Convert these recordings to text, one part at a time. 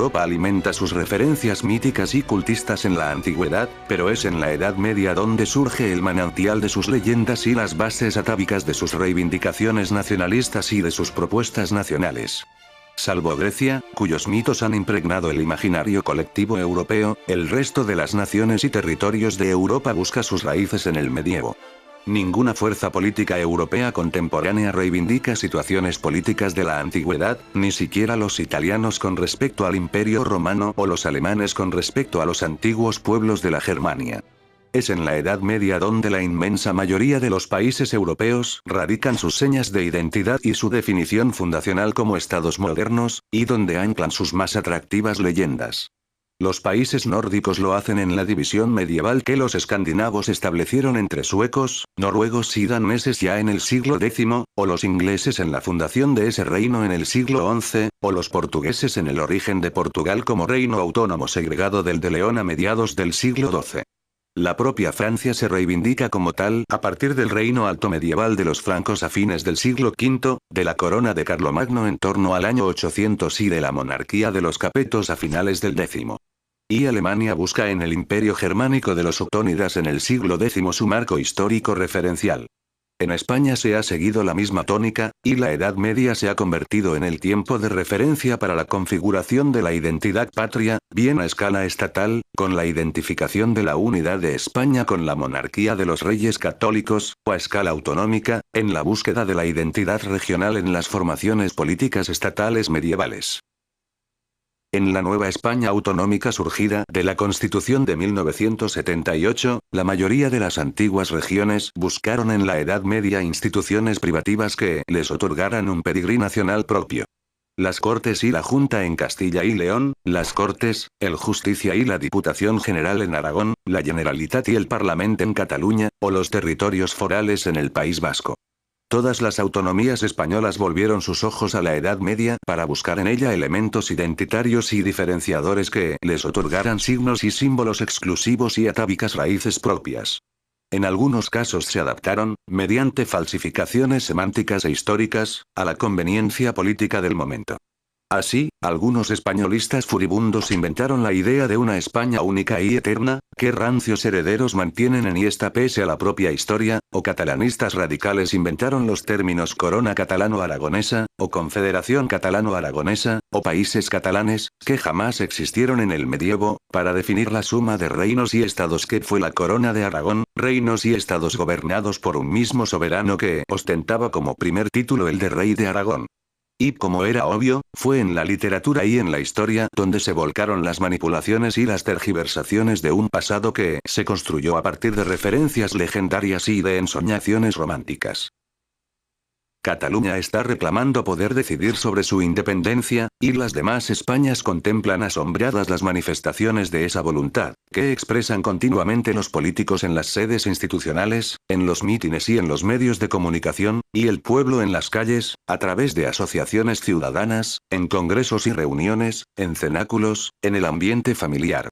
Europa alimenta sus referencias míticas y cultistas en la antigüedad, pero es en la Edad Media donde surge el manantial de sus leyendas y las bases atávicas de sus reivindicaciones nacionalistas y de sus propuestas nacionales. Salvo Grecia, cuyos mitos han impregnado el imaginario colectivo europeo, el resto de las naciones y territorios de Europa busca sus raíces en el medievo. Ninguna fuerza política europea contemporánea reivindica situaciones políticas de la antigüedad, ni siquiera los italianos con respecto al Imperio Romano o los alemanes con respecto a los antiguos pueblos de la Germania. Es en la Edad Media donde la inmensa mayoría de los países europeos radican sus señas de identidad y su definición fundacional como estados modernos, y donde anclan sus más atractivas leyendas. Los países nórdicos lo hacen en la división medieval que los escandinavos establecieron entre suecos, noruegos y daneses ya en el siglo X, o los ingleses en la fundación de ese reino en el siglo XI, o los portugueses en el origen de Portugal como reino autónomo segregado del de León a mediados del siglo XII. La propia Francia se reivindica como tal a partir del reino alto medieval de los francos a fines del siglo V, de la corona de Carlomagno en torno al año 800 y de la monarquía de los capetos a finales del X. Y Alemania busca en el imperio germánico de los octónidas en el siglo X su marco histórico referencial. En España se ha seguido la misma tónica, y la Edad Media se ha convertido en el tiempo de referencia para la configuración de la identidad patria, bien a escala estatal, con la identificación de la unidad de España con la monarquía de los reyes católicos, o a escala autonómica, en la búsqueda de la identidad regional en las formaciones políticas estatales medievales. En la nueva España autonómica surgida de la Constitución de 1978, la mayoría de las antiguas regiones buscaron en la Edad Media instituciones privativas que les otorgaran un pedigrí nacional propio. Las Cortes y la Junta en Castilla y León, las Cortes, el Justicia y la Diputación General en Aragón, la Generalitat y el Parlament en Cataluña, o los territorios forales en el País Vasco. Todas las autonomías españolas volvieron sus ojos a la Edad Media para buscar en ella elementos identitarios y diferenciadores que les otorgaran signos y símbolos exclusivos y atávicas raíces propias. En algunos casos se adaptaron, mediante falsificaciones semánticas e históricas, a la conveniencia política del momento. Así, algunos españolistas furibundos inventaron la idea de una España única y eterna, que rancios herederos mantienen en esta pese a la propia historia, o catalanistas radicales inventaron los términos corona catalano-aragonesa, o confederación catalano-aragonesa, o países catalanes, que jamás existieron en el medievo, para definir la suma de reinos y estados que fue la corona de Aragón, reinos y estados gobernados por un mismo soberano que ostentaba como primer título el de rey de Aragón. Y como era obvio, fue en la literatura y en la historia donde se volcaron las manipulaciones y las tergiversaciones de un pasado que se construyó a partir de referencias legendarias y de ensoñaciones románticas. Cataluña está reclamando poder decidir sobre su independencia, y las demás Españas contemplan asombradas las manifestaciones de esa voluntad, que expresan continuamente los políticos en las sedes institucionales, en los mítines y en los medios de comunicación, y el pueblo en las calles, a través de asociaciones ciudadanas, en congresos y reuniones, en cenáculos, en el ambiente familiar.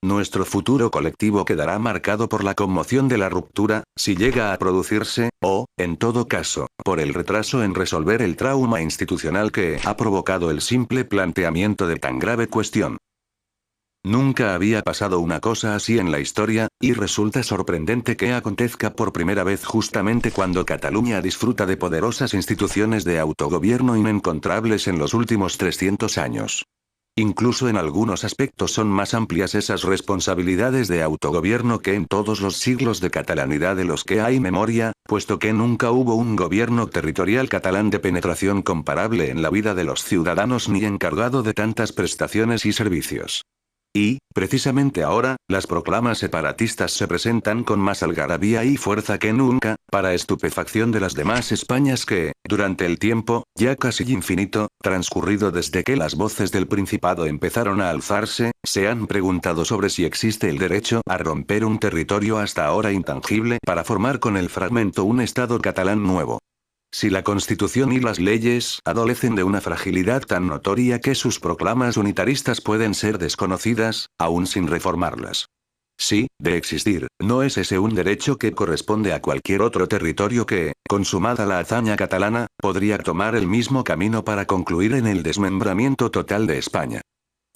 Nuestro futuro colectivo quedará marcado por la conmoción de la ruptura, si llega a producirse, o, en todo caso, por el retraso en resolver el trauma institucional que ha provocado el simple planteamiento de tan grave cuestión. Nunca había pasado una cosa así en la historia, y resulta sorprendente que acontezca por primera vez justamente cuando Cataluña disfruta de poderosas instituciones de autogobierno inencontrables en los últimos 300 años. Incluso en algunos aspectos son más amplias esas responsabilidades de autogobierno que en todos los siglos de catalanidad de los que hay memoria, puesto que nunca hubo un gobierno territorial catalán de penetración comparable en la vida de los ciudadanos ni encargado de tantas prestaciones y servicios. Y, precisamente ahora, las proclamas separatistas se presentan con más algarabía y fuerza que nunca, para estupefacción de las demás Españas que, durante el tiempo, ya casi infinito, transcurrido desde que las voces del Principado empezaron a alzarse, se han preguntado sobre si existe el derecho a romper un territorio hasta ahora intangible para formar con el fragmento un Estado catalán nuevo. Si la Constitución y las leyes adolecen de una fragilidad tan notoria que sus proclamas unitaristas pueden ser desconocidas, aún sin reformarlas. Si, de existir, no es ese un derecho que corresponde a cualquier otro territorio que, consumada la hazaña catalana, podría tomar el mismo camino para concluir en el desmembramiento total de España.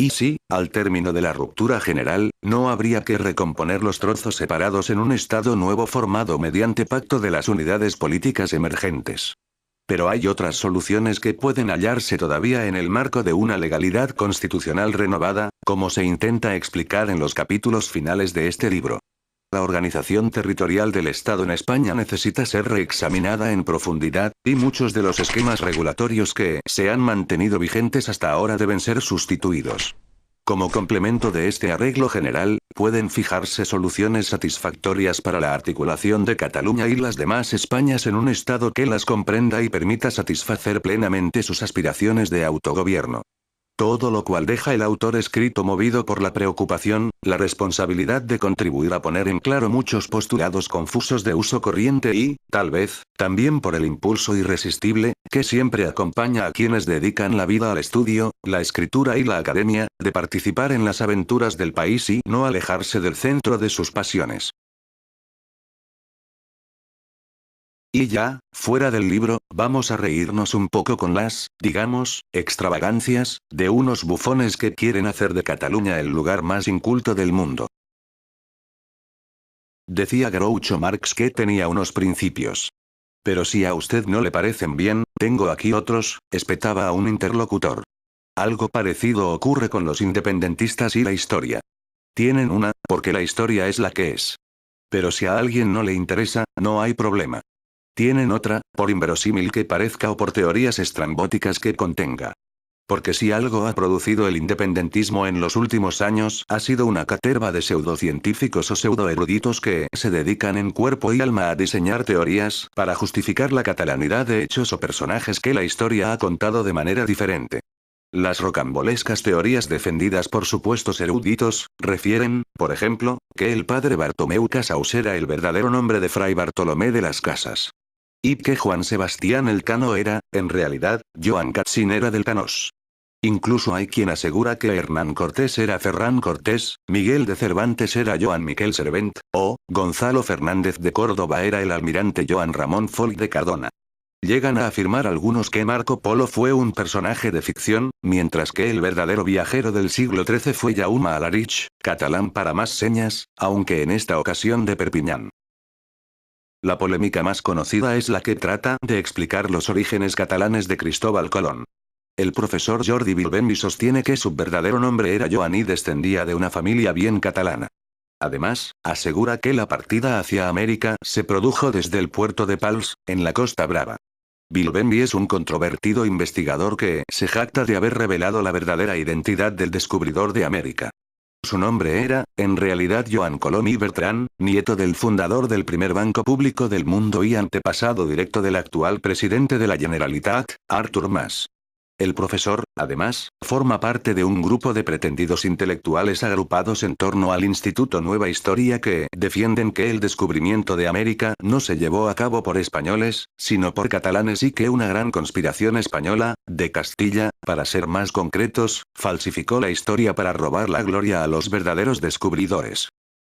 Y sí, al término de la ruptura general, no habría que recomponer los trozos separados en un Estado nuevo formado mediante pacto de las unidades políticas emergentes. Pero hay otras soluciones que pueden hallarse todavía en el marco de una legalidad constitucional renovada, como se intenta explicar en los capítulos finales de este libro. La organización territorial del Estado en España necesita ser reexaminada en profundidad, y muchos de los esquemas regulatorios que se han mantenido vigentes hasta ahora deben ser sustituidos. Como complemento de este arreglo general, pueden fijarse soluciones satisfactorias para la articulación de Cataluña y las demás Españas en un Estado que las comprenda y permita satisfacer plenamente sus aspiraciones de autogobierno. Todo lo cual deja el autor escrito movido por la preocupación, la responsabilidad de contribuir a poner en claro muchos postulados confusos de uso corriente y, tal vez, también por el impulso irresistible, que siempre acompaña a quienes dedican la vida al estudio, la escritura y la academia, de participar en las aventuras del país y no alejarse del centro de sus pasiones. Y ya, fuera del libro, vamos a reírnos un poco con las, digamos, extravagancias, de unos bufones que quieren hacer de Cataluña el lugar más inculto del mundo. Decía Groucho Marx que tenía unos principios. Pero si a usted no le parecen bien, tengo aquí otros, espetaba a un interlocutor. Algo parecido ocurre con los independentistas y la historia. Tienen una, porque la historia es la que es. Pero si a alguien no le interesa, no hay problema. Tienen otra, por inverosímil que parezca o por teorías estrambóticas que contenga. Porque si algo ha producido el independentismo en los últimos años, ha sido una caterva de pseudocientíficos o pseudoeruditos que se dedican en cuerpo y alma a diseñar teorías para justificar la catalanidad de hechos o personajes que la historia ha contado de manera diferente. Las rocambolescas teorías defendidas por supuestos eruditos, refieren, por ejemplo, que el padre Bartomeu Casas era el verdadero nombre de Fray Bartolomé de las Casas. Y que Juan Sebastián Elcano era, en realidad, Joan Catzinera del Canós. Incluso hay quien asegura que Hernán Cortés era Ferran Cortés, Miguel de Cervantes era Joan Miquel Servent, o Gonzalo Fernández de Córdoba era el almirante Joan Ramón Folch de Cardona. Llegan a afirmar algunos que Marco Polo fue un personaje de ficción, mientras que el verdadero viajero del siglo XIII fue Jaume Alarich, catalán para más señas, aunque en esta ocasión de Perpiñán. La polémica más conocida es la que trata de explicar los orígenes catalanes de Cristóbal Colón. El profesor Jordi Bilbeni sostiene que su verdadero nombre era Joan y descendía de una familia bien catalana. Además, asegura que la partida hacia América se produjo desde el puerto de Pals, en la Costa Brava. Bilbeni es un controvertido investigador que se jacta de haber revelado la verdadera identidad del descubridor de América. Su nombre era, en realidad Joan Colom i Bertran, nieto del fundador del primer banco público del mundo y antepasado directo del actual presidente de la Generalitat, Artur Mas. El profesor, además, forma parte de un grupo de pretendidos intelectuales agrupados en torno al Instituto Nueva Historia que defienden que el descubrimiento de América no se llevó a cabo por españoles, sino por catalanes y que una gran conspiración española, de Castilla, para ser más concretos, falsificó la historia para robar la gloria a los verdaderos descubridores.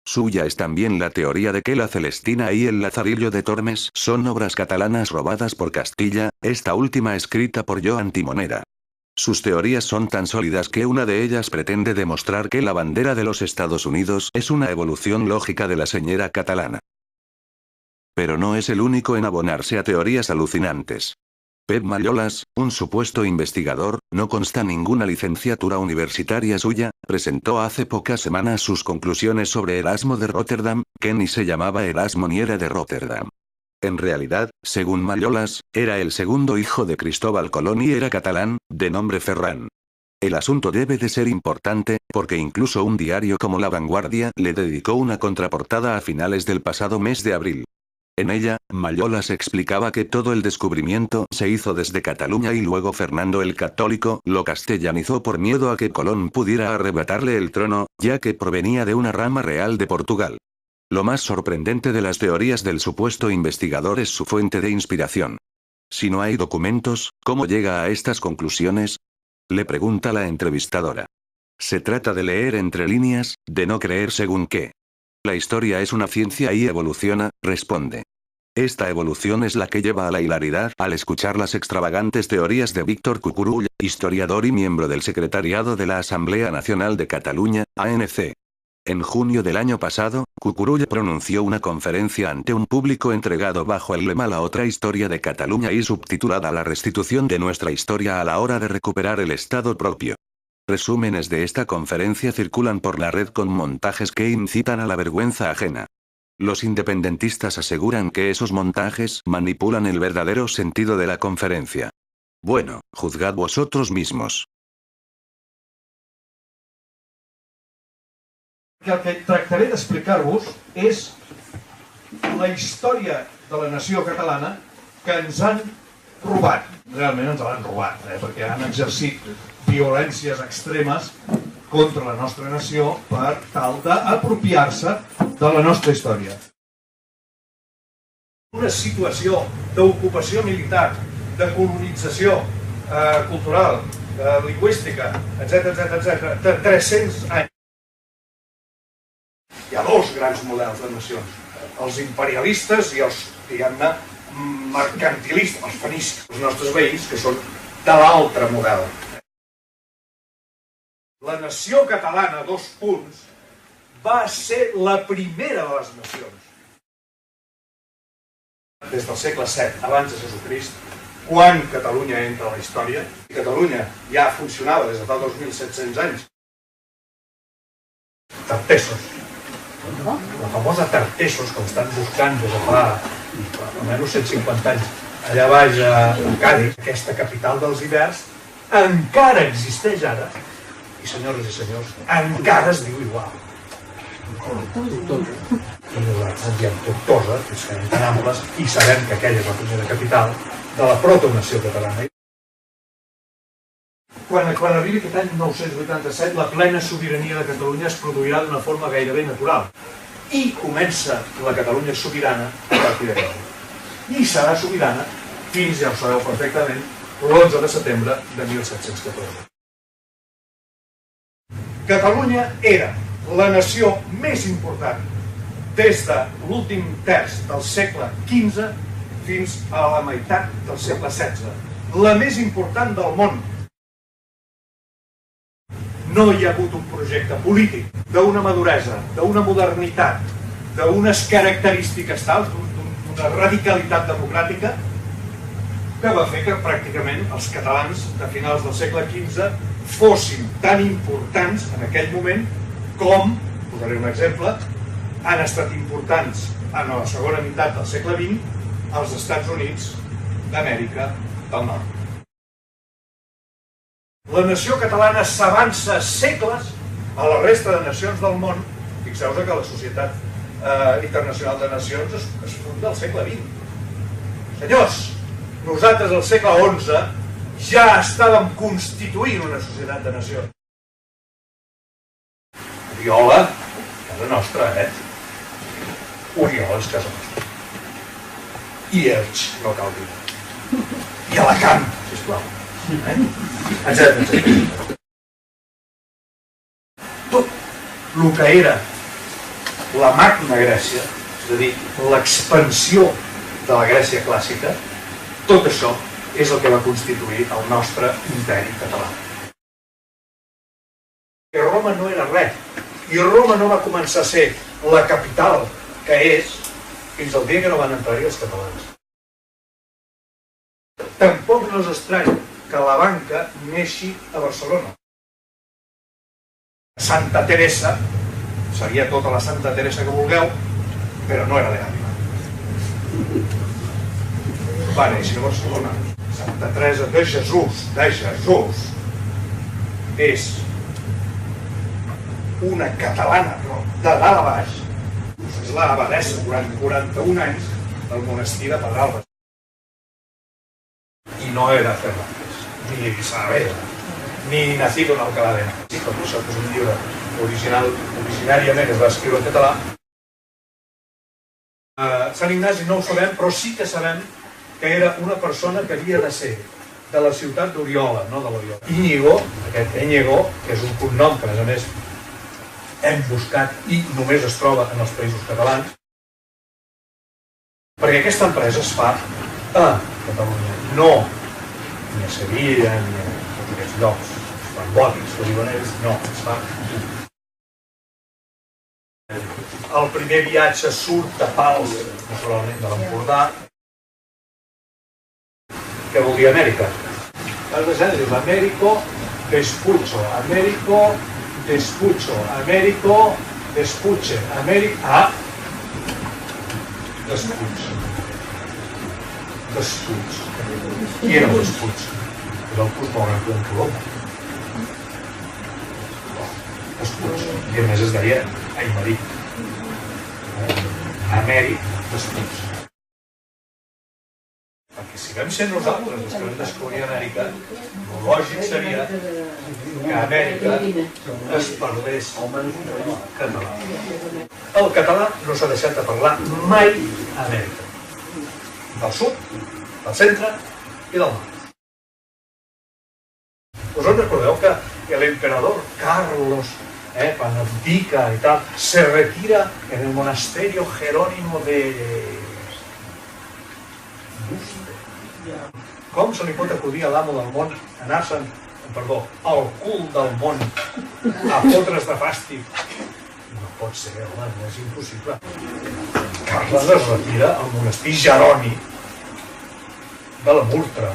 Suya es también la teoría de que la Celestina y el Lazarillo de Tormes son obras catalanas robadas por Castilla, esta última escrita por Joan Timonera. Sus teorías son tan sólidas que una de ellas pretende demostrar que la bandera de los Estados Unidos es una evolución lógica de la señera catalana. Pero no es el único en abonarse a teorías alucinantes. Pep Mallolas, un supuesto investigador, no consta ninguna licenciatura universitaria suya, presentó hace pocas semanas sus conclusiones sobre Erasmo de Rotterdam, que ni se llamaba Erasmo ni era de Rotterdam. En realidad, según Mallolas, era el segundo hijo de Cristóbal Colón y era catalán, de nombre Ferran. El asunto debe de ser importante, porque incluso un diario como La Vanguardia le dedicó una contraportada a finales del pasado mes de abril. En ella, Mallolas explicaba que todo el descubrimiento se hizo desde Cataluña y luego Fernando el Católico lo castellanizó por miedo a que Colón pudiera arrebatarle el trono, ya que provenía de una rama real de Portugal. Lo más sorprendente de las teorías del supuesto investigador es su fuente de inspiración. Si no hay documentos, ¿cómo llega a estas conclusiones? Le pregunta la entrevistadora. Se trata de leer entre líneas, de no creer según qué. La historia es una ciencia y evoluciona, responde. Esta evolución es la que lleva a la hilaridad al escuchar las extravagantes teorías de Víctor Cucurull, historiador y miembro del secretariado de la Asamblea Nacional de Cataluña, ANC. En junio del año pasado, Cucurull pronunció una conferencia ante un público entregado bajo el lema La otra historia de Cataluña y subtitulada La restitución de nuestra historia a la hora de recuperar el Estado propio. Resúmenes de esta conferencia circulan por la red con montajes que incitan a la vergüenza ajena. Los independentistas aseguran que esos montajes manipulan el verdadero sentido de la conferencia. Bueno, juzgad vosotros mismos. El que tractaré d'explicar-vos és la història de la nació catalana que ens han robat. Realment ens l'han robat, perquè han exercit violències extremes contra la nostra nació per tal d'apropiar-se de la nostra història. Una situació d'ocupació militar, de colonització cultural, lingüística, etc., de 300 anys. Hi ha dos grans models de nacions, els imperialistes i els, diguem-ne, mercantilistes, els fenicis, els nostres veïns, que són de l'altre model. La nació catalana, 2 punts, va ser la primera de les nacions. Des del segle VII, abans de Jesucrist, quan Catalunya entra a la història, i Catalunya ja funcionava des de fa 2.700 anys. Tartessos. La famosa Tartessos, que l'estan buscant des de fa almenys 150 anys, allà baix a Cádiz, aquesta capital dels hiverns, encara existeix ara, i senyores i senyors, encara es diu igual. I nosaltres ens diem Tortosa, que serem tan amples, i sabem que aquella és la primera capital de la protonació catalana. Quan arribi aquest any 987, la plena sobirania de Catalunya es produirà d'una forma gairebé natural. I comença la Catalunya sobirana a partir d'allà. I serà sobirana fins, ja ho sabeu perfectament, l'11 de setembre de 1714. Catalunya era la nació més important des de l'últim terç del segle XV fins a la meitat del segle XVI. La més important del món. No hi ha hagut un projecte polític d'una maduresa, d'una modernitat, d'unes característiques tals, d'una radicalitat democràtica, que va fer que pràcticament els catalans de finals del segle XV fossin tan importants en aquell moment com, posaré un exemple, han estat importants en la segona meitat del segle XX als Estats Units d'Amèrica del Nord. La nació catalana s'avança segles a la resta de nacions del món. Fixeu-vos que la Societat Internacional de Nacions es funda al segle XX. Senyors, nosaltres al segle XI ja estàvem constituint una societat de nacions. Oriola, casa nostra, Oriola és casa nostra. I Elx, no cal dir. I Alacant, sisplau. Etcètera. Tot el que era la Magna Grècia, és a dir, l'expansió de la Grècia clàssica, tot això és el que va constituir el nostre imperi català. I Roma no era res. I Roma no va començar a ser la capital que és fins al dia que no van entrar-hi els catalans. Tampoc no és estrany que la banca neixi a Barcelona. Santa Teresa, seria tota la Santa Teresa que vulgueu, però no era de l'ànima. Va néixer a Barcelona. Santa Teresa de Jesús, és una catalana, però de dalt a baix. És l'abadessa durant 41 anys del monestir de Pedralbes. I no era Cervantes, ni Saavedra, ni Nacido en Alcalá de Henares. Per això és un llibre originàriament es va escriure en català. Sant Ignasi no ho sabem, però sí que sabem que era una persona que havia de ser de la ciutat d'Oriola, no de l'Oriola. Íñigo, aquest Íñigo, que és un cognom que a més a més hem buscat i només es troba en els països catalans, Perquè aquesta empresa es fa a Catalunya, no ni a Sevilla ni a tots aquests llocs bòtics que diuen ells, no, es fa aquí. El primer viatge surt de Pals, naturalment de l'Empordà. Què vol dir Amèrica? Has de saber, dius Américo Vespucho, Américo Vespucho, Américo Vespuche, América... Vespuig. Vespuig. Qui era el Vespuig? Era el Puig Malgrat d'en Colom. Vespuig. I a més es deia Aimeric. Amèric Vespuig. Perquè si vam ser nosaltres els que vam descobrir Amèrica, el lògic seria que a Amèrica es parlés català. El català no s'ha deixat de parlar mai a Amèrica. Del sud, del centre i del nord. Vosotros recordeu que l'emperador Carlos, cuando abdica y tal, se retira en el monasterio Jerónimo de Buste. Com se li pot acudir a l'amo del món anar-se'n, perdó, al cul del món a fotre's de fàstic? No pot ser, home, no és impossible. Carles es retira al monestir Jeroni de la Murtra.